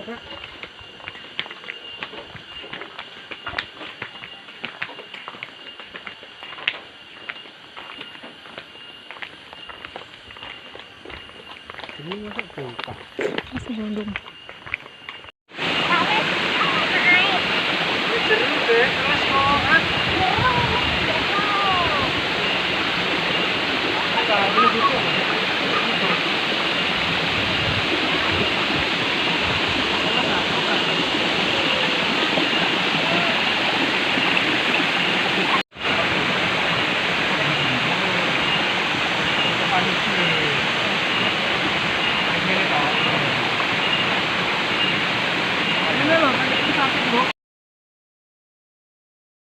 Ini masuk buka. Masih gondong. Seru deh, terus mau kan? Boleh buka.